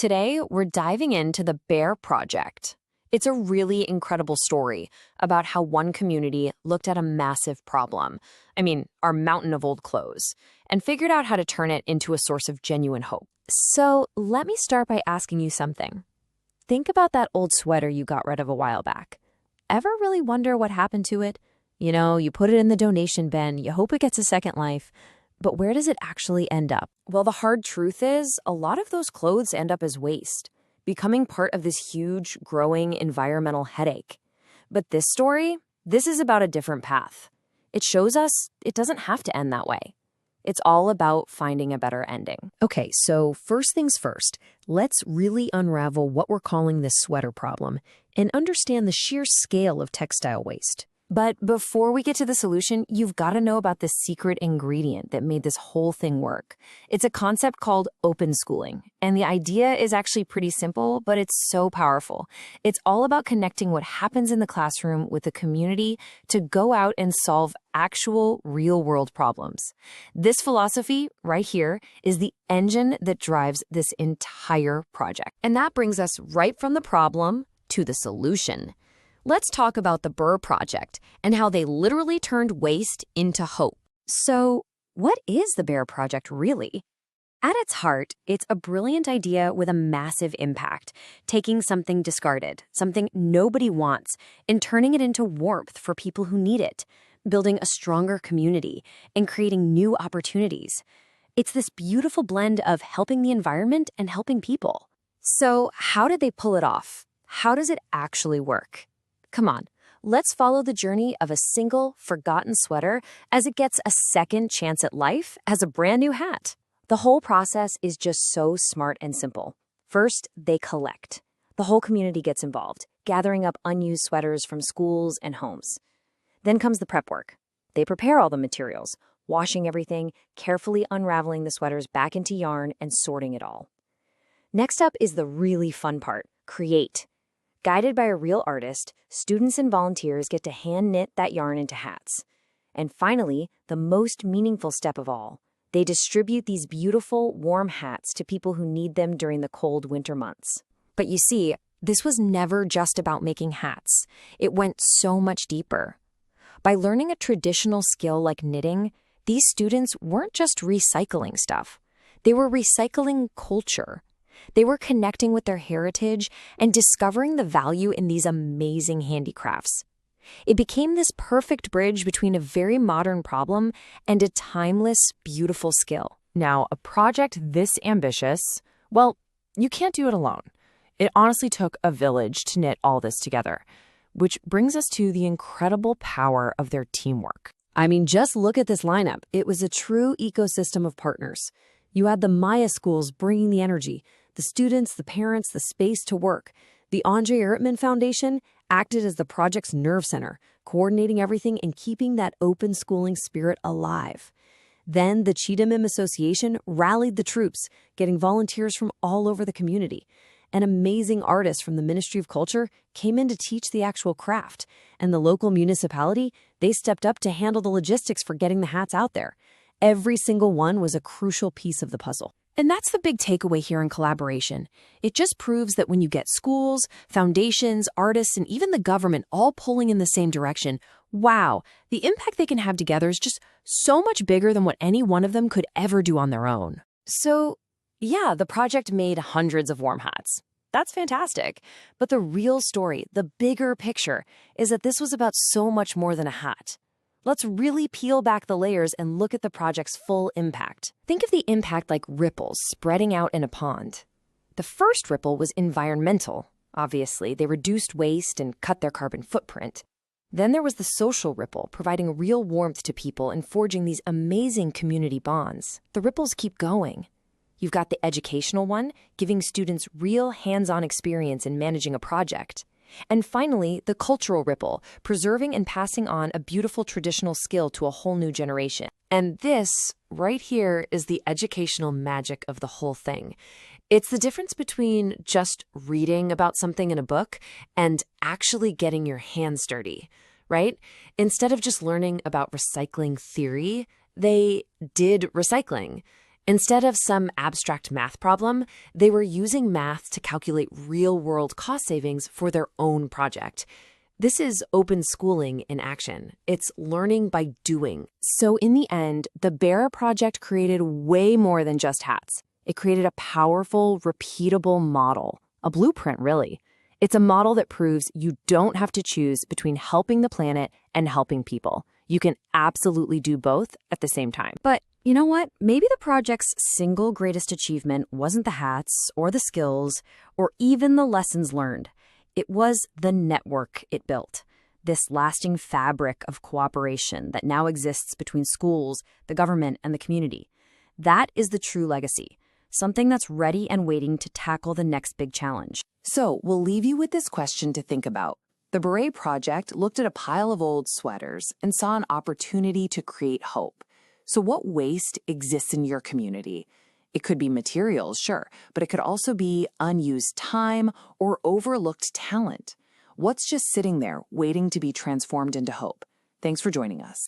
Today, we're diving into the Bere Project. It's a really incredible story about how one community looked at a massive problem, our mountain of old clothes, and figured out how to turn it into a source of genuine hope. So let me start by asking you something. Think about that old sweater you got rid of a while back. Ever really wonder what happened to it? You put it in the donation bin, you hope it gets a second life, but where does it actually end up? Well, the hard truth is, a lot of those clothes end up as waste, becoming part of this huge, growing environmental headache. But this story, this is about a different path. It shows us it doesn't have to end that way. It's all about finding a better ending. Okay, so first things first, let's really unravel what we're calling this sweater problem and understand the sheer scale of textile waste. But before we get to the solution, you've got to know about the secret ingredient that made this whole thing work. It's a concept called open schooling, and the idea is actually pretty simple, but it's so powerful. It's all about connecting what happens in the classroom with the community to go out and solve actual real-world problems. This philosophy right here is the engine that drives this entire project. And that brings us right from the problem to the solution. Let's talk about the Bere Project and how they literally turned waste into hope. So, what is the Bere Project really? At its heart, it's a brilliant idea with a massive impact, taking something discarded, something nobody wants, and turning it into warmth for people who need it, building a stronger community, and creating new opportunities. It's this beautiful blend of helping the environment and helping people. So, how did they pull it off? How does it actually work? Come on, let's follow the journey of a single, forgotten sweater as it gets a second chance at life as a brand new hat. The whole process is just so smart and simple. First, they collect. The whole community gets involved, gathering up unused sweaters from schools and homes. Then comes the prep work. They prepare all the materials, washing everything, carefully unraveling the sweaters back into yarn and sorting it all. Next up is the really fun part, create. Guided by a real artist, students and volunteers get to hand-knit that yarn into hats. And finally, the most meaningful step of all, they distribute these beautiful, warm hats to people who need them during the cold winter months. But you see, this was never just about making hats. It went so much deeper. By learning a traditional skill like knitting, these students weren't just recycling stuff. They were recycling culture. They were connecting with their heritage and discovering the value in these amazing handicrafts. It became this perfect bridge between a very modern problem and a timeless, beautiful skill. Now, a project this ambitious, well, you can't do it alone. It honestly took a village to knit all this together, which brings us to the incredible power of their teamwork. Just look at this lineup. It was a true ecosystem of partners. You had the Maya schools bringing the energy, the students, the parents, the space to work. The Andre Ertman Foundation acted as the project's nerve center, coordinating everything and keeping that open schooling spirit alive. Then the Cheatham Association rallied the troops, getting volunteers from all over the community. An amazing artist from the Ministry of Culture came in to teach the actual craft, and the local municipality, they stepped up to handle the logistics for getting the hats out there. Every single one was a crucial piece of the puzzle. And that's the big takeaway here in collaboration. It just proves that when you get schools, foundations, artists, and even the government all pulling in the same direction, wow, the impact they can have together is just so much bigger than what any one of them could ever do on their own. So, yeah, the project made hundreds of warm hats. That's fantastic. But the real story, the bigger picture, is that this was about so much more than a hat. Let's really peel back the layers and look at the project's full impact. Think of the impact like ripples spreading out in a pond. The first ripple was environmental. Obviously, they reduced waste and cut their carbon footprint. Then there was the social ripple, providing real warmth to people and forging these amazing community bonds. The ripples keep going. You've got the educational one, giving students real hands-on experience in managing a project. And finally, the cultural ripple, preserving and passing on a beautiful traditional skill to a whole new generation. And this, right here, is the educational magic of the whole thing. It's the difference between just reading about something in a book and actually getting your hands dirty, right? Instead of just learning about recycling theory, they did recycling. Instead of some abstract math problem, they were using math to calculate real-world cost savings for their own project. This is open schooling in action. It's learning by doing. So in the end, the Bere Project created way more than just hats. It created a powerful, repeatable model, a blueprint, really. It's a model that proves you don't have to choose between helping the planet and helping people. You can absolutely do both at the same time. But you know what? Maybe the project's single greatest achievement wasn't the hats or the skills or even the lessons learned. It was the network it built, this lasting fabric of cooperation that now exists between schools, the government, and the community. That is the true legacy, something that's ready and waiting to tackle the next big challenge. So we'll leave you with this question to think about. The Bere Project looked at a pile of old sweaters and saw an opportunity to create hope. So what waste exists in your community? It could be materials, sure, but it could also be unused time or overlooked talent. What's just sitting there waiting to be transformed into hope? Thanks for joining us.